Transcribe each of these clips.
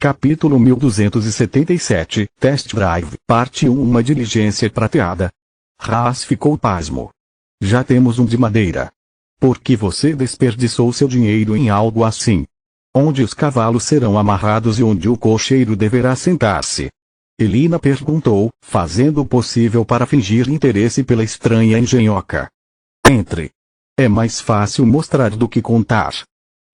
Capítulo 1277, Test Drive, Parte 1. Uma diligência prateada. Haas ficou pasmo. Já temos um de madeira. Por que você desperdiçou seu dinheiro em algo assim? Onde os cavalos serão amarrados e onde o cocheiro deverá sentar-se? Elina perguntou, fazendo o possível para fingir interesse pela estranha engenhoca. Entre. É mais fácil mostrar do que contar.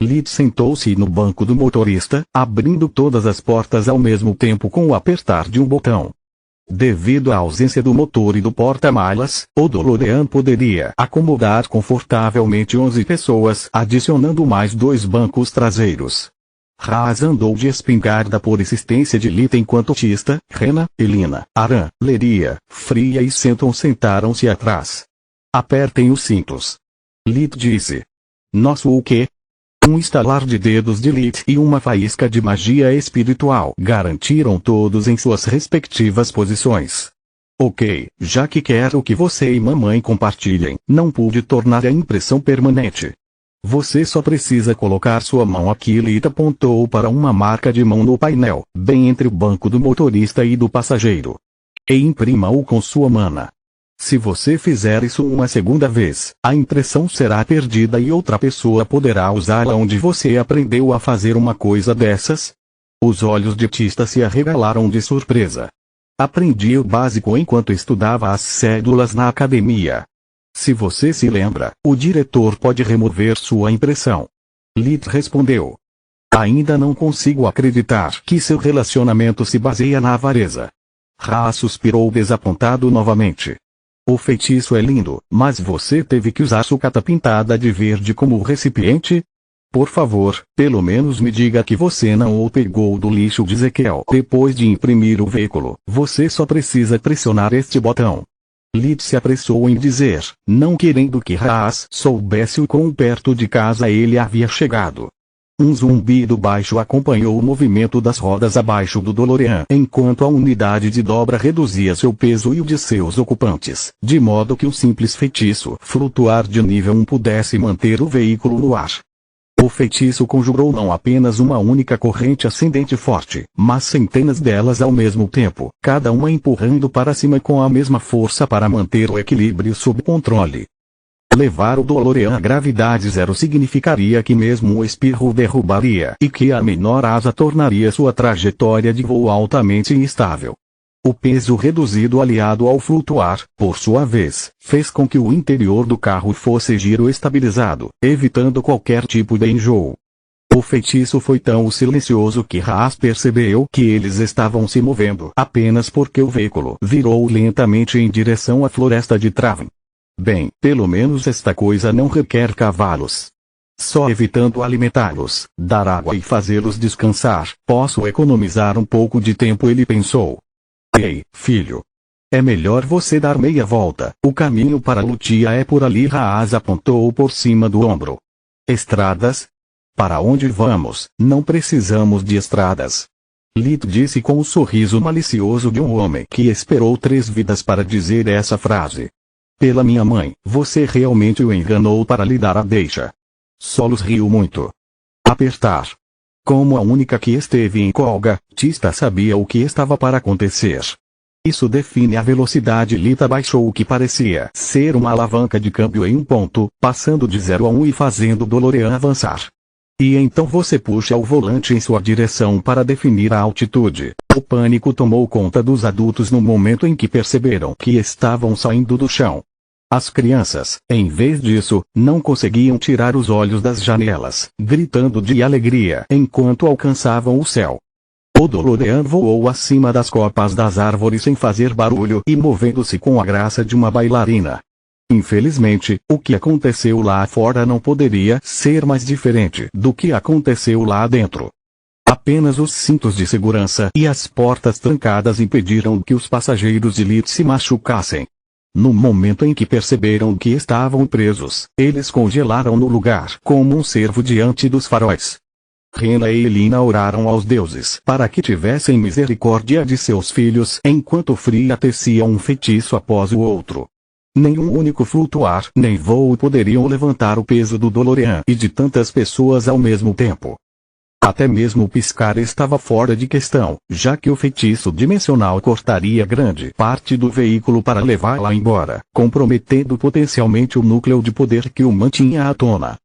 Lid sentou-se no banco do motorista, abrindo todas as portas ao mesmo tempo com o apertar de um botão. Devido à ausência do motor e do porta-malas, o DeLorean poderia acomodar confortavelmente 11 pessoas, adicionando mais 2 bancos traseiros. Haas andou de espingarda por insistência de Lid enquanto Tista, Rena, Elina, Aran, Leria, Fria e Senton sentaram-se atrás. Apertem os cintos. Lid disse. Nosso o quê? Um estalar de dedos de Lid e uma faísca de magia espiritual garantiram todos em suas respectivas posições. Ok, já que quero que você e mamãe compartilhem, não pude tornar a impressão permanente. Você só precisa colocar sua mão aqui. Lid apontou para uma marca de mão no painel, bem entre o banco do motorista e do passageiro. E imprima-o com sua mana. Se você fizer isso uma segunda vez, a impressão será perdida e outra pessoa poderá usá-la. Onde você aprendeu a fazer uma coisa dessas? Os olhos de Tista se arregalaram de surpresa. Aprendi o básico enquanto estudava as cédulas na academia. Se você se lembra, o diretor pode remover sua impressão. Lid respondeu. Ainda não consigo acreditar que seu relacionamento se baseia na avareza. Haas suspirou desapontado novamente. O feitiço é lindo, mas você teve que usar sucata pintada de verde como recipiente? Por favor, pelo menos me diga que você não o pegou do lixo de Ezequiel. Depois de imprimir o veículo, você só precisa pressionar este botão. Lid se apressou em dizer, não querendo que Haas soubesse o quão perto de casa ele havia chegado. Um zumbido baixo acompanhou o movimento das rodas abaixo do DeLorean enquanto a unidade de dobra reduzia seu peso e o de seus ocupantes, de modo que um simples feitiço flutuar de nível 1 pudesse manter o veículo no ar. O feitiço conjurou não apenas uma única corrente ascendente forte, mas centenas delas ao mesmo tempo, cada uma empurrando para cima com a mesma força para manter o equilíbrio sob controle. Levar o DeLorean a gravidade zero significaria que mesmo o espirro derrubaria e que a menor asa tornaria sua trajetória de voo altamente instável. O peso reduzido aliado ao flutuar, por sua vez, fez com que o interior do carro fosse giro-estabilizado, evitando qualquer tipo de enjoo. O feitiço foi tão silencioso que Haas percebeu que eles estavam se movendo apenas porque o veículo virou lentamente em direção à floresta de Traven. Bem, pelo menos esta coisa não requer cavalos. Só evitando alimentá-los, dar água e fazê-los descansar, posso economizar um pouco de tempo. Ele pensou. Ei, filho. É melhor você dar meia volta, o caminho para Lutia é por ali. Haas apontou por cima do ombro. Estradas? Para onde vamos? Não precisamos de estradas. Lid disse com o sorriso malicioso de um homem que esperou 3 vidas para dizer essa frase. Pela minha mãe, você realmente o enganou para lhe dar a deixa. Solos riu muito. Apertar. Como a única que esteve em Colga, Tista sabia o que estava para acontecer. Isso define a velocidade. Lid abaixou o que parecia ser uma alavanca de câmbio em um ponto, passando de 0 a 1 e fazendo o DeLorean avançar. E então você puxa o volante em sua direção para definir a altitude. O pânico tomou conta dos adultos no momento em que perceberam que estavam saindo do chão. As crianças, em vez disso, não conseguiam tirar os olhos das janelas, gritando de alegria enquanto alcançavam o céu. O DeLorean voou acima das copas das árvores sem fazer barulho e movendo-se com a graça de uma bailarina. Infelizmente, o que aconteceu lá fora não poderia ser mais diferente do que aconteceu lá dentro. Apenas os cintos de segurança e as portas trancadas impediram que os passageiros de Lid se machucassem. No momento em que perceberam que estavam presos, eles congelaram no lugar como um cervo diante dos faróis. Rena e Elina oraram aos deuses para que tivessem misericórdia de seus filhos enquanto Fria tecia um feitiço após o outro. Nenhum único flutuar nem voo poderiam levantar o peso do DeLorean e de tantas pessoas ao mesmo tempo. Até mesmo o piscar estava fora de questão, já que o feitiço dimensional cortaria grande parte do veículo para levá-la embora, comprometendo potencialmente o núcleo de poder que o mantinha à tona.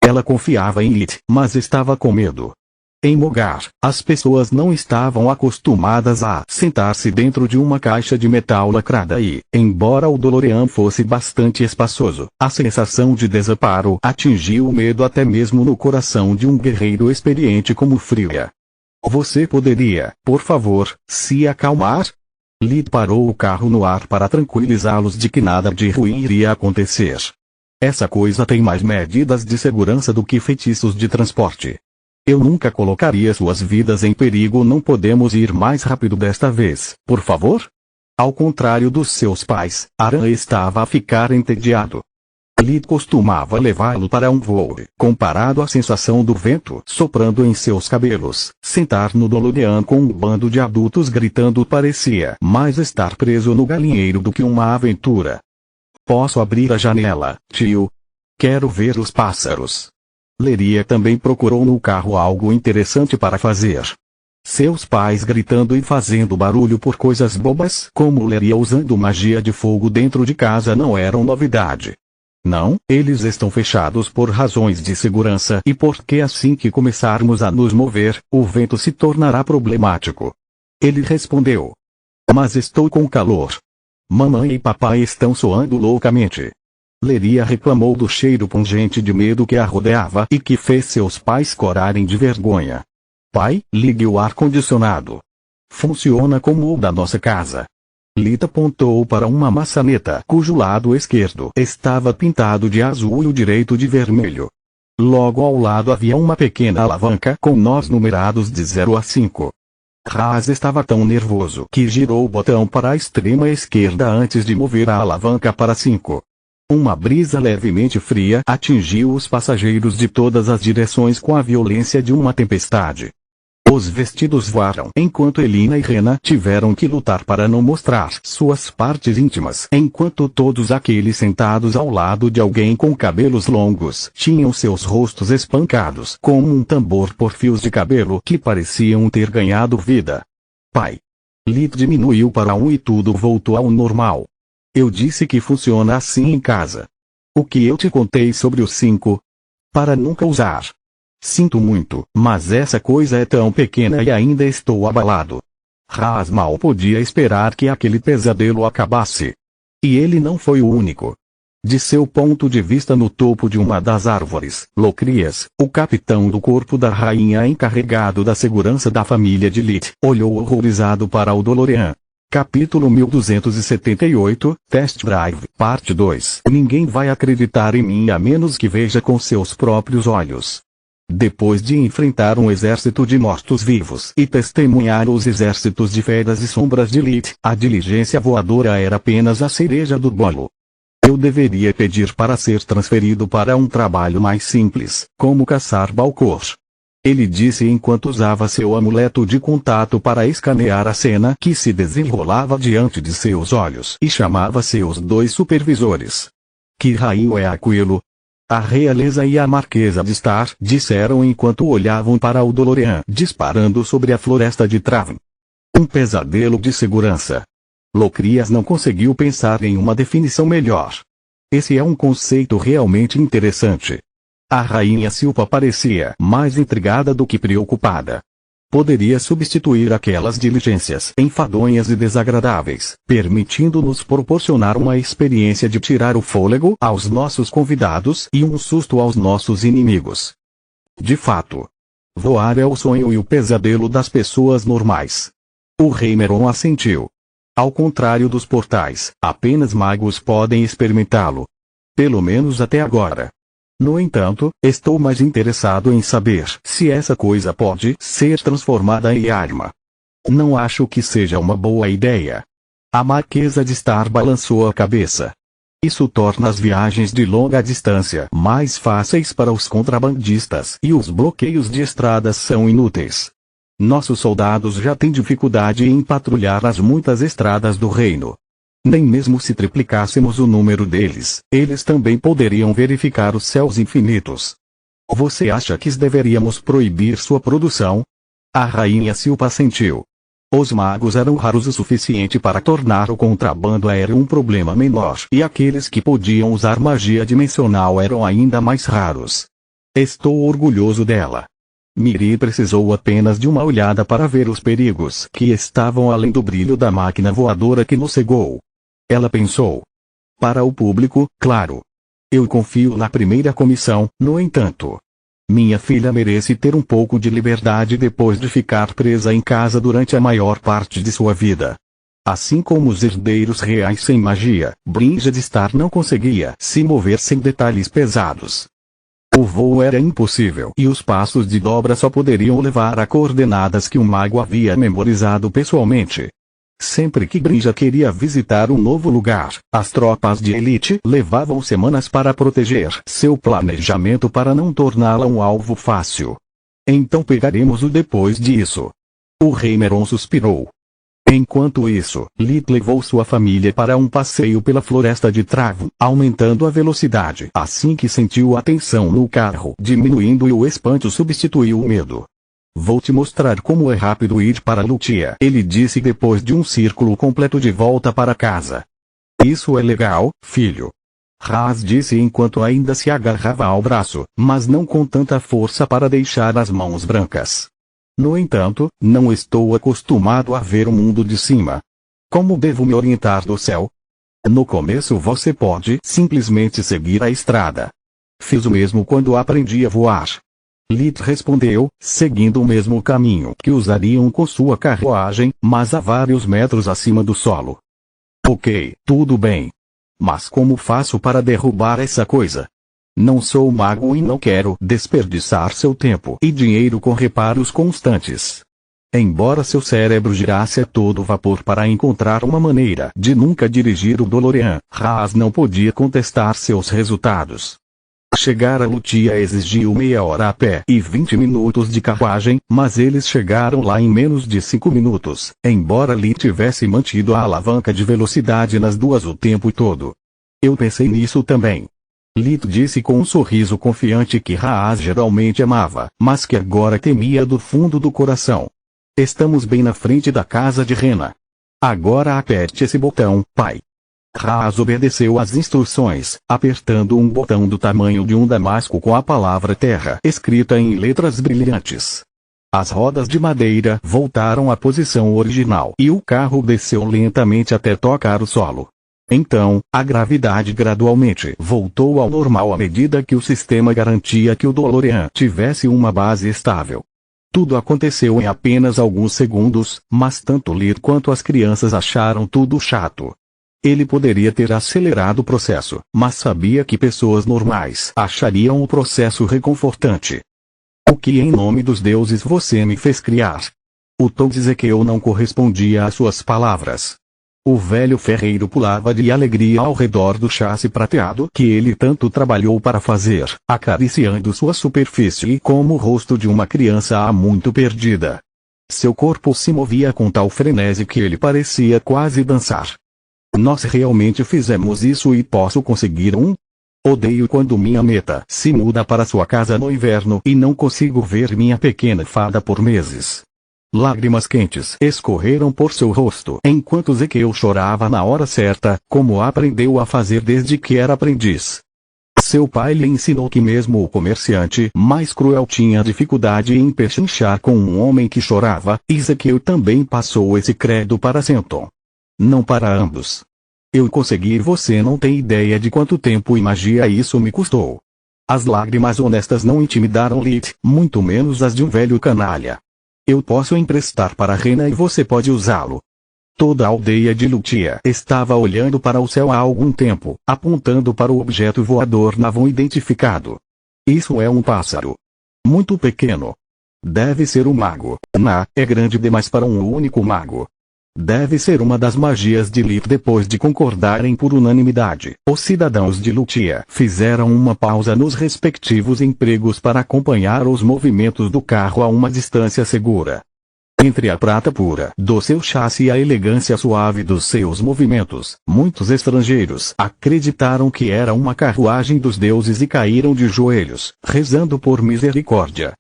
Ela confiava em Lit, mas estava com medo. Em Mogar, as pessoas não estavam acostumadas a sentar-se dentro de uma caixa de metal lacrada e, embora o DeLorean fosse bastante espaçoso, a sensação de desamparo atingiu o medo até mesmo no coração de um guerreiro experiente como Freya. Você poderia, por favor, se acalmar? Lit parou o carro no ar para tranquilizá-los de que nada de ruim iria acontecer. Essa coisa tem mais medidas de segurança do que feitiços de transporte. Eu nunca colocaria suas vidas em perigo. Não podemos ir mais rápido desta vez, por favor? Ao contrário dos seus pais, Aran estava a ficar entediado. Lit costumava levá-lo para um voo. Comparado à sensação do vento soprando em seus cabelos, sentar no DeLorean com um bando de adultos gritando parecia mais estar preso no galinheiro do que uma aventura. Posso abrir a janela, tio? Quero ver os pássaros. Leria também procurou no carro algo interessante para fazer. Seus pais gritando e fazendo barulho por coisas bobas como Leria usando magia de fogo dentro de casa não eram novidade. Não, eles estão fechados por razões de segurança e porque assim que começarmos a nos mover, o vento se tornará problemático. Ele respondeu. Mas estou com calor. Mamãe e papai estão soando loucamente. Leria reclamou do cheiro pungente de medo que a rodeava e que fez seus pais corarem de vergonha. Pai, ligue o ar-condicionado. Funciona como o da nossa casa. Lit apontou para uma maçaneta cujo lado esquerdo estava pintado de azul e o direito de vermelho. Logo ao lado havia uma pequena alavanca com nós numerados de 0 a 5. Raz estava tão nervoso que girou o botão para a extrema esquerda antes de mover a alavanca para 5. Uma brisa levemente fria atingiu os passageiros de todas as direções com a violência de uma tempestade. Os vestidos voaram enquanto Elina e Rena tiveram que lutar para não mostrar suas partes íntimas, enquanto todos aqueles sentados ao lado de alguém com cabelos longos tinham seus rostos espancados como um tambor por fios de cabelo que pareciam ter ganhado vida. Pai. Lit diminuiu para 1 e tudo voltou ao normal. Eu disse que funciona assim em casa. O que eu te contei sobre os 5? Para nunca usar. Sinto muito, mas essa coisa é tão pequena e ainda estou abalado. Raz mal podia esperar que aquele pesadelo acabasse. E ele não foi o único. De seu ponto de vista no topo de uma das árvores, Locrias, o capitão do corpo da rainha encarregado da segurança da família de Lit, olhou horrorizado para o DeLorean. Capítulo 1278, Test Drive, Parte 2. Ninguém vai acreditar em mim a menos que veja com seus próprios olhos. Depois de enfrentar um exército de mortos-vivos e testemunhar os exércitos de feras e sombras de Lit, a diligência voadora era apenas a cereja do bolo. Eu deveria pedir para ser transferido para um trabalho mais simples, como caçar Balcor. Ele disse enquanto usava seu amuleto de contato para escanear a cena que se desenrolava diante de seus olhos e chamava seus 2 supervisores. Que raio é aquilo? A realeza e a marquesa de Star disseram enquanto olhavam para o DeLorean disparando sobre a floresta de Traven. Um pesadelo de segurança. Locrias não conseguiu pensar em uma definição melhor. Esse é um conceito realmente interessante. A rainha Silpa parecia mais intrigada do que preocupada. Poderia substituir aquelas diligências enfadonhas e desagradáveis, permitindo-nos proporcionar uma experiência de tirar o fôlego aos nossos convidados e um susto aos nossos inimigos. De fato, voar é o sonho e o pesadelo das pessoas normais. O rei Meron assentiu. Ao contrário dos portais, apenas magos podem experimentá-lo. Pelo menos até agora. No entanto, estou mais interessado em saber se essa coisa pode ser transformada em arma. Não acho que seja uma boa ideia. A marquesa de Star balançou a cabeça. Isso torna as viagens de longa distância mais fáceis para os contrabandistas e os bloqueios de estradas são inúteis. Nossos soldados já têm dificuldade em patrulhar as muitas estradas do reino. Nem mesmo se triplicássemos o número deles, eles também poderiam verificar os céus infinitos. Você acha que deveríamos proibir sua produção? A rainha Silpa assentiu. Os magos eram raros o suficiente para tornar o contrabando aéreo um problema menor, e aqueles que podiam usar magia dimensional eram ainda mais raros. Estou orgulhoso dela. Miri precisou apenas de uma olhada para ver os perigos que estavam além do brilho da máquina voadora que nos cegou. Ela pensou. Para o público, claro. Eu confio na primeira comissão, no entanto. Minha filha merece ter um pouco de liberdade depois de ficar presa em casa durante a maior parte de sua vida. Assim como os herdeiros reais sem magia, Bridget Star não conseguia se mover sem detalhes pesados. O voo era impossível e os passos de dobra só poderiam levar a coordenadas que o mago havia memorizado pessoalmente. Sempre que Bridget queria visitar um novo lugar, as tropas de elite levavam semanas para proteger seu planejamento para não torná-la um alvo fácil. Então pegaremos o depois disso. O rei Meron suspirou. Enquanto isso, Lit levou sua família para um passeio pela floresta de Travo, aumentando a velocidade assim que sentiu a tensão no carro diminuindo e o espanto substituiu o medo. Vou te mostrar como é rápido ir para Lutia, ele disse depois de um círculo completo de volta para casa. Isso é legal, filho. Raz disse enquanto ainda se agarrava ao braço, mas não com tanta força para deixar as mãos brancas. No entanto, não estou acostumado a ver o mundo de cima. Como devo me orientar do céu? No começo você pode simplesmente seguir a estrada. Fiz o mesmo quando aprendi a voar. Lit respondeu, seguindo o mesmo caminho que usariam com sua carruagem, mas a vários metros acima do solo. Ok, tudo bem. Mas como faço para derrubar essa coisa? Não sou mago e não quero desperdiçar seu tempo e dinheiro com reparos constantes. Embora seu cérebro girasse a todo vapor para encontrar uma maneira de nunca dirigir o DeLorean, Raz não podia contestar seus resultados. Chegar a Lutia exigiu meia hora a pé e 20 minutos de carruagem, mas eles chegaram lá em menos de 5 minutos, embora Lee tivesse mantido a alavanca de velocidade nas duas o tempo todo. Eu pensei nisso também. Lee disse com um sorriso confiante que Raaz geralmente amava, mas que agora temia do fundo do coração. Estamos bem na frente da casa de Rena. Agora aperte esse botão, pai. Raaz obedeceu às instruções, apertando um botão do tamanho de um damasco com a palavra terra escrita em letras brilhantes. As rodas de madeira voltaram à posição original e o carro desceu lentamente até tocar o solo. Então, a gravidade gradualmente voltou ao normal à medida que o sistema garantia que o DeLorean tivesse uma base estável. Tudo aconteceu em apenas alguns segundos, mas tanto Lee quanto as crianças acharam tudo chato. Ele poderia ter acelerado o processo, mas sabia que pessoas normais achariam o processo reconfortante. O que em nome dos deuses você me fez criar? O tom de Ezequiel não correspondia às suas palavras. O velho ferreiro pulava de alegria ao redor do chassi prateado que ele tanto trabalhou para fazer, acariciando sua superfície como o rosto de uma criança há muito perdida. Seu corpo se movia com tal frenesi que ele parecia quase dançar. Nós realmente fizemos isso e posso conseguir um? Odeio quando minha meta se muda para sua casa no inverno e não consigo ver minha pequena fada por meses. Lágrimas quentes escorreram por seu rosto enquanto Ezequiel chorava na hora certa, como aprendeu a fazer desde que era aprendiz. Seu pai lhe ensinou que mesmo o comerciante mais cruel tinha dificuldade em pechinchar com um homem que chorava, e Ezequiel também passou esse credo para Senton. Não para ambos. Eu consegui e você não tem ideia de quanto tempo e magia isso me custou. As lágrimas honestas não intimidaram Lit, muito menos as de um velho canalha. Eu posso emprestar para Rena e você pode usá-lo. Toda a aldeia de Lutia estava olhando para o céu há algum tempo, apontando para o objeto voador não identificado. Isso é um pássaro. Muito pequeno. Deve ser um mago. É grande demais para um único mago. Deve ser uma das magias de Lit. Depois de concordarem por unanimidade, os cidadãos de Lutia fizeram uma pausa nos respectivos empregos para acompanhar os movimentos do carro a uma distância segura. Entre a prata pura do seu chassi e a elegância suave dos seus movimentos, muitos estrangeiros acreditaram que era uma carruagem dos deuses e caíram de joelhos, rezando por misericórdia.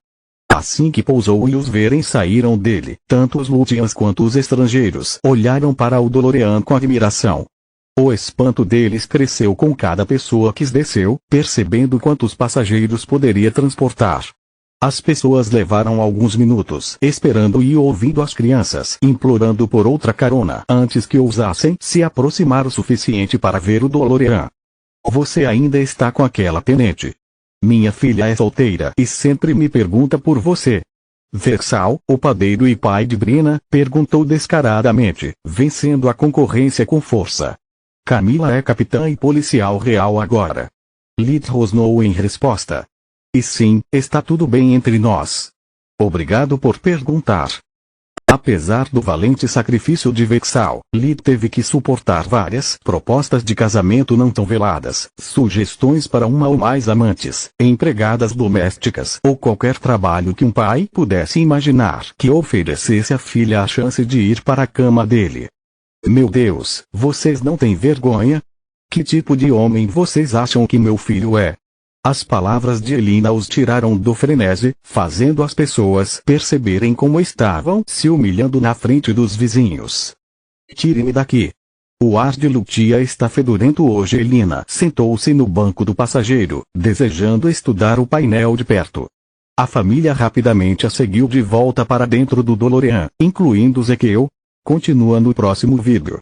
Assim que pousou e os verem saíram dele, tanto os Lútians quanto os estrangeiros olharam para o DeLorean com admiração. O espanto deles cresceu com cada pessoa que desceu, percebendo quantos passageiros poderia transportar. As pessoas levaram alguns minutos esperando e ouvindo as crianças implorando por outra carona antes que ousassem se aproximar o suficiente para ver o DeLorean. Você ainda está com aquela tenente? Minha filha é solteira e sempre me pergunta por você. Vexal, o padeiro e pai de Brina, perguntou descaradamente, vencendo a concorrência com força. Camila é capitã e policial real agora. Lid rosnou em resposta. E sim, está tudo bem entre nós. Obrigado por perguntar. Apesar do valente sacrifício de Vexal, Lid teve que suportar várias propostas de casamento não tão veladas, sugestões para uma ou mais amantes, empregadas domésticas ou qualquer trabalho que um pai pudesse imaginar que oferecesse à filha a chance de ir para a cama dele. Meu Deus, vocês não têm vergonha? Que tipo de homem vocês acham que meu filho é? As palavras de Elina os tiraram do frenesi, fazendo as pessoas perceberem como estavam se humilhando na frente dos vizinhos. Tire-me daqui. O ar de Lutia está fedorento hoje. Elina sentou-se no banco do passageiro, desejando estudar o painel de perto. A família rapidamente a seguiu de volta para dentro do DeLorean, incluindo Ezequiel. Continua no próximo vídeo.